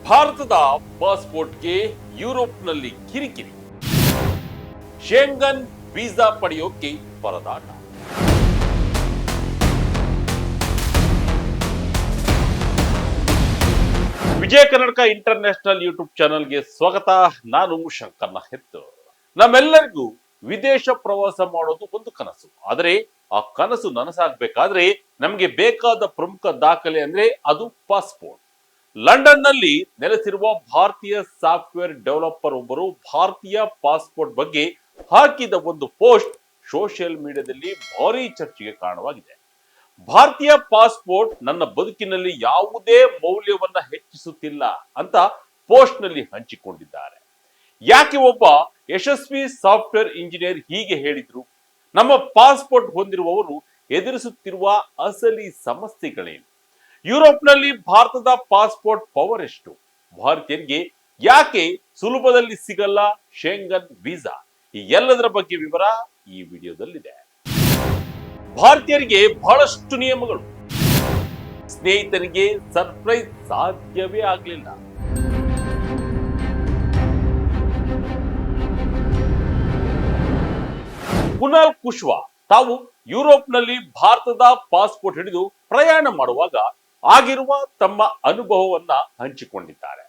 ಭಾರತದ ಪಾಸ್ಪೋರ್ಟ್ಗೆ ಯುರೋಪ್ನಲ್ಲಿ ಕಿರಿಕಿರಿ. ಶೆಂಗನ್ ವೀಸಾ ಪಡೆಯೋಕೆ ಪರದಾಟ. ವಿಜಯ ಕರ್ನಾಟಕ ಇಂಟರ್ನ್ಯಾಷನಲ್ ಯೂಟ್ಯೂಬ್ ಚಾನೆಲ್ಗೆ ಸ್ವಾಗತ. ನಾನು ಶಂಕರ್ನ ಹೆತ್ತು. ನಮ್ಮೆಲ್ಲರಿಗೂ ವಿದೇಶ ಪ್ರವಾಸ ಮಾಡೋದು ಒಂದು ಕನಸು. ಆದರೆ ಆ ಕನಸು ನನಸಾಗಬೇಕಾದ್ರೆ ನಮಗೆ ಬೇಕಾದ ಪ್ರಮುಖ ದಾಖಲೆ ಅಂದ್ರೆ ಅದು ಪಾಸ್ಪೋರ್ಟ್. ಲಂಡನ್ ನಲ್ಲಿ ನೆಲೆಸಿರುವ ಭಾರತೀಯ ಸಾಫ್ಟ್ವೇರ್ ಡೆವಲಪರ್ ಒಬ್ಬರು ಭಾರತೀಯ ಪಾಸ್ಪೋರ್ಟ್ ಬಗ್ಗೆ ಹಾಕಿದ ಒಂದು ಪೋಸ್ಟ್ ಸೋಷಿಯಲ್ ಮೀಡಿಯಾದಲ್ಲಿ ಭಾರಿ ಚರ್ಚೆಗೆ ಕಾರಣವಾಗಿದೆ. ಭಾರತೀಯ ಪಾಸ್ಪೋರ್ಟ್ ನನ್ನ ಬದುಕಿನಲ್ಲಿ ಯಾವುದೇ ಮೌಲ್ಯವನ್ನ ಹೆಚ್ಚಿಸುತ್ತಿಲ್ಲ ಅಂತ ಪೋಸ್ಟ್ ನಲ್ಲಿ ಹಂಚಿಕೊಂಡಿದ್ದಾರೆ. ಯಾಕೆ ಒಬ್ಬ ಯಶಸ್ವಿ ಸಾಫ್ಟ್ವೇರ್ ಇಂಜಿನಿಯರ್ ಹೀಗೆ ಹೇಳಿದ್ರು? ನಮ್ಮ ಪಾಸ್ಪೋರ್ಟ್ ಹೊಂದಿರುವವರು ಎದುರಿಸುತ್ತಿರುವ ಅಸಲಿ ಸಮಸ್ಯೆಗಳೇನು? ಯುರೋಪ್ನಲ್ಲಿ ಭಾರತದ ಪಾಸ್ಪೋರ್ಟ್ ಪವರ್ ಎಷ್ಟು? ಭಾರತೀಯರಿಗೆ ಯಾಕೆ ಸುಲಭದಲ್ಲಿ ಸಿಗಲ್ಲ ಶೆಂಗನ್ ವೀಸಾ? ಈ ಎಲ್ಲದರ ಬಗ್ಗೆ ವಿವರ ಈ ವಿಡಿಯೋದಲ್ಲಿದೆ. ಭಾರತೀಯರಿಗೆ ಬಹಳಷ್ಟು ನಿಯಮಗಳು. ಸ್ನೇಹಿತರಿಗೆ ಸರ್ಪ್ರೈಸ್ ಸಾಧ್ಯವೇ ಆಗಲಿಲ್ಲ. ಕುನಾಲ್ ಕುಶ್ವಾ ತಾವು ಯುರೋಪ್ನಲ್ಲಿ ಭಾರತದ ಪಾಸ್ಪೋರ್ಟ್ ಹಿಡಿದು ಪ್ರಯಾಣ ಮಾಡುವಾಗ ಆಗಿರುವ ತಮ್ಮ ಅನುಭವವನ್ನ ಹಂಚಿಕೊಂಡಿದ್ದಾರೆ.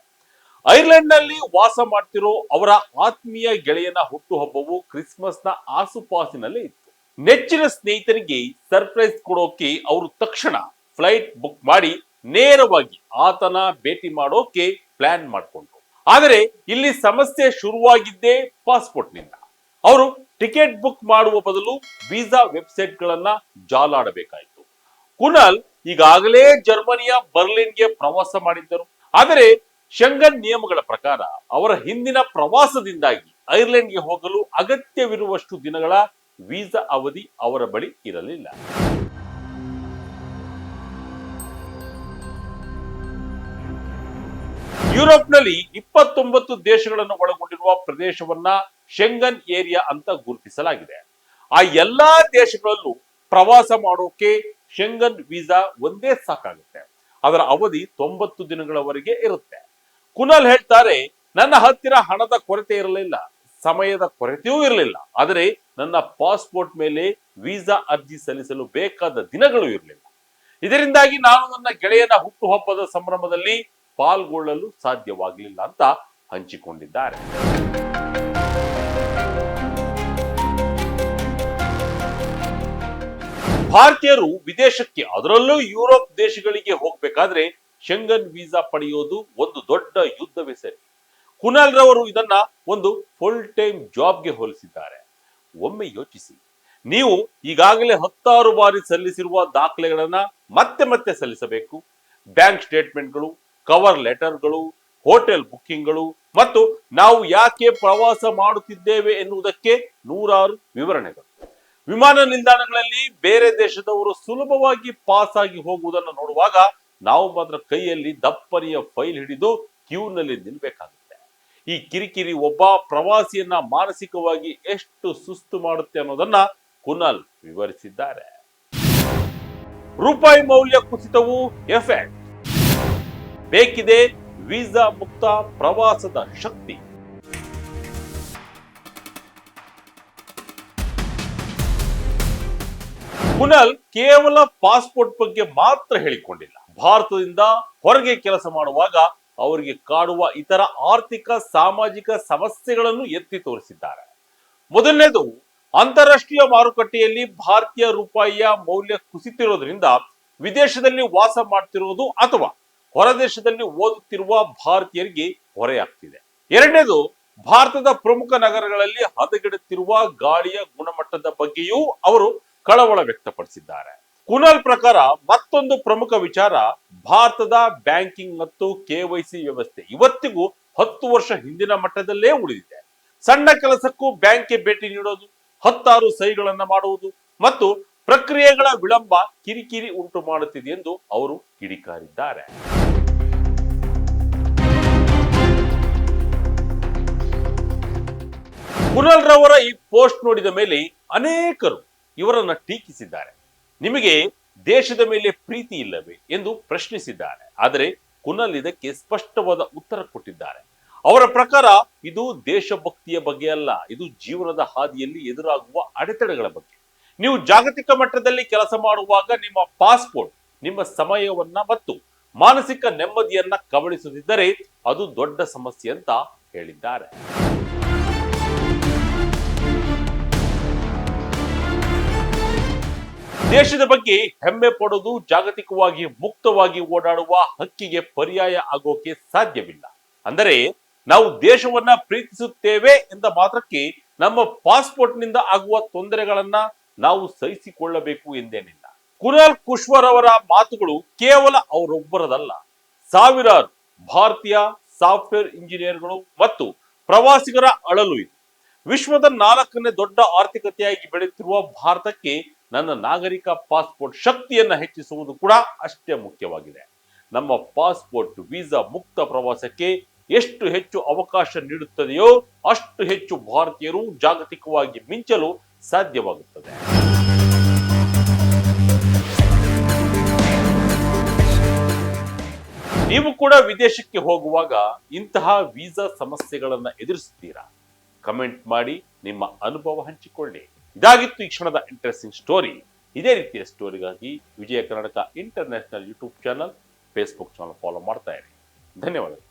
ಐರ್ಲೆಂಡ್ ನಲ್ಲಿ ವಾಸ ಮಾಡ್ತಿರೋ ಅವರ ಆತ್ಮೀಯ ಗೆಳೆಯನ ಹುಟ್ಟುಹಬ್ಬವು ಕ್ರಿಸ್ಮಸ್ನ ಆಸುಪಾಸಿನಲ್ಲೇ ಇತ್ತು. ನೆಚ್ಚಿನ ಸ್ನೇಹಿತರಿಗೆ ಸರ್ಪ್ರೈಸ್ ಕೊಡೋಕೆ ಅವರು ತಕ್ಷಣ ಫ್ಲೈಟ್ ಬುಕ್ ಮಾಡಿ ನೇರವಾಗಿ ಆತನ ಭೇಟಿ ಮಾಡೋಕೆ ಪ್ಲಾನ್ ಮಾಡಿಕೊಂಡ್ರು. ಆದರೆ ಇಲ್ಲಿ ಸಮಸ್ಯೆ ಶುರುವಾಗಿದ್ದೇ ಪಾಸ್ಪೋರ್ಟ್ ನಿಂದ. ಅವರು ಟಿಕೆಟ್ ಬುಕ್ ಮಾಡುವ ಬದಲು ವೀಸಾ ವೆಬ್ಸೈಟ್ ಗಳನ್ನ ಜಾಲಾಡಬೇಕಾಯಿತು. ಕುನಾಲ್ ಈಗಾಗಲೇ ಜರ್ಮನಿಯ ಬರ್ಲಿನ್ಗೆ ಪ್ರವಾಸ ಮಾಡಿದ್ದರು. ಆದರೆ ಶೆಂಗನ್ ನಿಯಮಗಳ ಪ್ರಕಾರ ಅವರ ಹಿಂದಿನ ಪ್ರವಾಸದಿಂದಾಗಿ ಐರ್ಲೆಂಡ್ಗೆ ಹೋಗಲು ಅಗತ್ಯವಿರುವಷ್ಟು ದಿನಗಳ ವೀಸಾ ಅವಧಿ ಅವರ ಬಳಿ ಇರಲಿಲ್ಲ. ಯುರೋಪ್ನಲ್ಲಿ 29 ದೇಶಗಳನ್ನು ಒಳಗೊಂಡಿರುವ ಪ್ರದೇಶವನ್ನ ಶೆಂಗನ್ ಏರಿಯಾ ಅಂತ ಗುರುತಿಸಲಾಗಿದೆ. ಆ ಎಲ್ಲಾ ದೇಶಗಳಲ್ಲೂ ಪ್ರವಾಸ ಮಾಡೋಕೆ ಶೆಂಗನ್ ವೀಸಾ ಒಂದೇ ಸಾಕಾಗುತ್ತೆ. ಅದರ ಅವಧಿ 90 ದಿನಗಳವರೆಗೆ ಇರುತ್ತೆ. ಕುನಾಲ್ ಹೇಳ್ತಾರೆ, ನನ್ನ ಹತ್ತಿರ ಹಣದ ಕೊರತೆ ಇರಲಿಲ್ಲ, ಸಮಯದ ಕೊರತೆಯೂ ಇರಲಿಲ್ಲ. ಆದರೆ ನನ್ನ ಪಾಸ್ಪೋರ್ಟ್ ಮೇಲೆ ವೀಸಾ ಅರ್ಜಿ ಸಲ್ಲಿಸಲು ಬೇಕಾದ ದಿನಗಳು ಇರಲಿಲ್ಲ. ಇದರಿಂದಾಗಿ ನಾನು ನನ್ನ ಗೆಳೆಯನ ಹುಟ್ಟುಹಬ್ಬದ ಸಂಭ್ರಮದಲ್ಲಿ ಪಾಲ್ಗೊಳ್ಳಲು ಸಾಧ್ಯವಾಗಲಿಲ್ಲ ಅಂತ ಹಂಚಿಕೊಂಡಿದ್ದಾರೆ. ಭಾರತೀಯರು ವಿದೇಶಕ್ಕೆ, ಅದರಲ್ಲೂ ಯುರೋಪ್ ದೇಶಗಳಿಗೆ ಹೋಗ್ಬೇಕಾದ್ರೆ ಶೆಂಗನ್ ವೀಸಾ ಪಡೆಯೋದು ಒಂದು ದೊಡ್ಡ ಯುದ್ಧವೇ ಸರಿ. ಕುನಾಲ್ ರವರು ಇದನ್ನ ಒಂದು ಫುಲ್ ಟೈಮ್ ಜಾಬ್ಗೆ ಹೋಲಿಸಿದ್ದಾರೆ. ಒಮ್ಮೆ ಯೋಚಿಸಿ, ನೀವು ಈಗಾಗಲೇ 10 ಬಾರಿ ಸಲ್ಲಿಸಿರುವ ದಾಖಲೆಗಳನ್ನ ಮತ್ತೆ ಮತ್ತೆ ಸಲ್ಲಿಸಬೇಕು. ಬ್ಯಾಂಕ್ ಸ್ಟೇಟ್ಮೆಂಟ್ಗಳು, ಕವರ್ ಲೆಟರ್ಗಳು, ಹೋಟೆಲ್ ಬುಕ್ಕಿಂಗ್ಗಳು ಮತ್ತು ನಾವು ಯಾಕೆ ಪ್ರವಾಸ ಮಾಡುತ್ತಿದ್ದೇವೆ ಎನ್ನುವುದಕ್ಕೆ 100 ವಿವರಣೆಗಳು. ವಿಮಾನ ನಿಲ್ದಾಣಗಳಲ್ಲಿ ಬೇರೆ ದೇಶದವರು ಸುಲಭವಾಗಿ ಪಾಸ್ ಆಗಿ ಹೋಗುವುದನ್ನು ನೋಡುವಾಗ ನಾವು ಮಾತ್ರ ಕೈಯಲ್ಲಿ ದಪ್ಪನೆಯ ಫೈಲ್ ಹಿಡಿದು ಕ್ಯೂನಲ್ಲಿ ನಿಲ್ಬೇಕಾಗುತ್ತೆ. ಈ ಕಿರಿಕಿರಿ ಒಬ್ಬ ಪ್ರವಾಸಿಯನ್ನ ಮಾನಸಿಕವಾಗಿ ಎಷ್ಟು ಸುಸ್ತು ಮಾಡುತ್ತೆ ಅನ್ನೋದನ್ನ ಕುನಾಲ್ ವಿವರಿಸಿದ್ದಾರೆ. ರೂಪಾಯಿ ಮೌಲ್ಯ ಕುಸಿತವು ಎಫೆಕ್ಟ್. ಬೇಕಿದೆ ವೀಸಾ ಮುಕ್ತ ಪ್ರವಾಸದ ಶಕ್ತಿ. ಕುನಾಲ್ ಕೇವಲ ಪಾಸ್ಪೋರ್ಟ್ ಬಗ್ಗೆ ಮಾತ್ರ ಹೇಳಿಕೊಂಡಿಲ್ಲ. ಭಾರತದಿಂದ ಹೊರಗೆ ಕೆಲಸ ಮಾಡುವಾಗ ಅವರಿಗೆ ಕಾಡುವ ಇತರ ಆರ್ಥಿಕ ಸಾಮಾಜಿಕ ಸಮಸ್ಯೆಗಳನ್ನು ಎತ್ತಿ ತೋರಿಸಿದ್ದಾರೆ. ಮೊದಲನೇದು, ಅಂತಾರಾಷ್ಟ್ರೀಯ ಮಾರುಕಟ್ಟೆಯಲ್ಲಿ ಭಾರತೀಯ ರೂಪಾಯಿಯ ಮೌಲ್ಯ ಕುಸಿತಿರೋದ್ರಿಂದ ವಿದೇಶದಲ್ಲಿ ವಾಸ ಮಾಡ್ತಿರೋದು ಅಥವಾ ಹೊರದೇಶದಲ್ಲಿ ಓದುತ್ತಿರುವ ಭಾರತೀಯರಿಗೆ ಹೊರೆಯಾಗ್ತಿದೆ. ಎರಡನೇದು, ಭಾರತದ ಪ್ರಮುಖ ನಗರಗಳಲ್ಲಿ ಹದಗೆಡುತ್ತಿರುವ ಗಾಳಿಯ ಗುಣಮಟ್ಟದ ಬಗ್ಗೆಯೂ ಅವರು ಕಳವಳ ವ್ಯಕ್ತಪಡಿಸಿದ್ದಾರೆ. ಕುನಾಲ್ ಪ್ರಕಾರ ಮತ್ತೊಂದು ಪ್ರಮುಖ ವಿಚಾರ, ಭಾರತದ ಬ್ಯಾಂಕಿಂಗ್ ಮತ್ತು KYC ವ್ಯವಸ್ಥೆ ಇವತ್ತಿಗೂ 10 ವರ್ಷ ಹಿಂದಿನ ಮಟ್ಟದಲ್ಲೇ ಉಳಿದಿದೆ. ಸಣ್ಣ ಕೆಲಸಕ್ಕೂ ಬ್ಯಾಂಕ್ಗೆ ಭೇಟಿ ನೀಡೋದು, 10 ಸಹಿಗಳನ್ನ ಮಾಡುವುದು ಮತ್ತು ಪ್ರಕ್ರಿಯೆಗಳ ವಿಳಂಬ ಕಿರಿಕಿರಿ ಉಂಟು ಮಾಡುತ್ತಿದೆ ಎಂದು ಅವರು ಕಿಡಿಕಾರಿದ್ದಾರೆ. ಕುನಾಲ್ ರವರ ಈ ಪೋಸ್ಟ್ ನೋಡಿದ ಮೇಲೆ ಅನೇಕರು ಇವರನ್ನ ಟೀಕಿಸಿದ್ದಾರೆ. ನಿಮಗೆ ದೇಶದ ಮೇಲೆ ಪ್ರೀತಿ ಇಲ್ಲವೇ ಎಂದು ಪ್ರಶ್ನಿಸಿದ್ದಾರೆ. ಆದರೆ ಕುನಲ್ ಇದಕ್ಕೆ ಸ್ಪಷ್ಟವಾದ ಉತ್ತರ ಕೊಟ್ಟಿದ್ದಾರೆ. ಅವರ ಪ್ರಕಾರ ಇದು ದೇಶಭಕ್ತಿಯ ಬಗ್ಗೆ ಅಲ್ಲ, ಇದು ಜೀವನದ ಹಾದಿಯಲ್ಲಿ ಎದುರಾಗುವ ಅಡೆತಡೆಗಳ ಬಗ್ಗೆ. ನೀವು ಜಾಗತಿಕ ಮಟ್ಟದಲ್ಲಿ ಕೆಲಸ ಮಾಡುವಾಗ ನಿಮ್ಮ ಪಾಸ್ಪೋರ್ಟ್ ನಿಮ್ಮ ಸಮಯವನ್ನ ಮತ್ತು ಮಾನಸಿಕ ನೆಮ್ಮದಿಯನ್ನ ಕಬಳಿಸುತ್ತಿದ್ದರೆ ಅದು ದೊಡ್ಡ ಸಮಸ್ಯೆ ಅಂತ ಹೇಳಿದ್ದಾರೆ. ದೇಶದ ಬಗ್ಗೆ ಹೆಮ್ಮೆ ಪಡೋದು ಜಾಗತಿಕವಾಗಿ ಮುಕ್ತವಾಗಿ ಓಡಾಡುವ ಹಕ್ಕಿಗೆ ಪರ್ಯಾಯ ಆಗೋಕೆ ಸಾಧ್ಯವಿಲ್ಲ. ಅಂದರೆ ನಾವು ದೇಶವನ್ನ ಪ್ರೀತಿಸುತ್ತೇವೆ ಎಂದ ಮಾತ್ರಕ್ಕೆ ನಮ್ಮ ಪಾಸ್ಪೋರ್ಟ್ ನಿಂದ ಆಗುವ ತೊಂದರೆಗಳನ್ನ ನಾವು ಸಹಿಸಿಕೊಳ್ಳಬೇಕು ಎಂದೇನಿಲ್ಲ. ಕುನಾಲ್ ಕುಶ್ವರ್ ಅವರ ಮಾತುಗಳು ಕೇವಲ ಅವರೊಬ್ಬರದಲ್ಲ, ಸಾವಿರಾರು ಭಾರತೀಯ ಸಾಫ್ಟ್ವೇರ್ ಇಂಜಿನಿಯರ್ಗಳು ಮತ್ತು ಪ್ರವಾಸಿಗರ ಅಳಲು ಇದು. ವಿಶ್ವದ 4ನೇ ದೊಡ್ಡ ಆರ್ಥಿಕತೆಯಾಗಿ ಬೆಳೆಯುತ್ತಿರುವ ಭಾರತಕ್ಕೆ ನನ್ನ ನಾಗರಿಕ ಪಾಸ್ಪೋರ್ಟ್ ಶಕ್ತಿಯನ್ನ ಹೆಚ್ಚಿಸುವುದು ಕೂಡ ಅಷ್ಟೇ ಮುಖ್ಯವಾಗಿದೆ. ನಮ್ಮ ಪಾಸ್ಪೋರ್ಟ್ ವೀಸಾ ಮುಕ್ತ ಪ್ರವಾಸಕ್ಕೆ ಎಷ್ಟು ಹೆಚ್ಚು ಅವಕಾಶ ನೀಡುತ್ತದೆಯೋ ಅಷ್ಟು ಹೆಚ್ಚು ಭಾರತೀಯರು ಜಾಗತಿಕವಾಗಿ ಮಿಂಚಲು ಸಾಧ್ಯವಾಗುತ್ತದೆ. ನೀವು ಕೂಡ ವಿದೇಶಕ್ಕೆ ಹೋಗುವಾಗ ಇಂತಹ ವೀಸಾ ಸಮಸ್ಯೆಗಳನ್ನ ಎದುರಿಸುತ್ತೀರಾ? ಕಮೆಂಟ್ ಮಾಡಿ ನಿಮ್ಮ ಅನುಭವ ಹಂಚಿಕೊಳ್ಳಿ. ಇದಾಗಿತ್ತು ಈ ಕ್ಷಣದ ಇಂಟ್ರೆಸ್ಟಿಂಗ್ ಸ್ಟೋರಿ. ಇದೇ ರೀತಿಯ ಸ್ಟೋರಿಗಾಗಿ Vijaya Karnataka international YouTube channel, Facebook channel follow ಮಾಡ್ತಾ ಇರಿ. ಧನ್ಯವಾದಗಳು.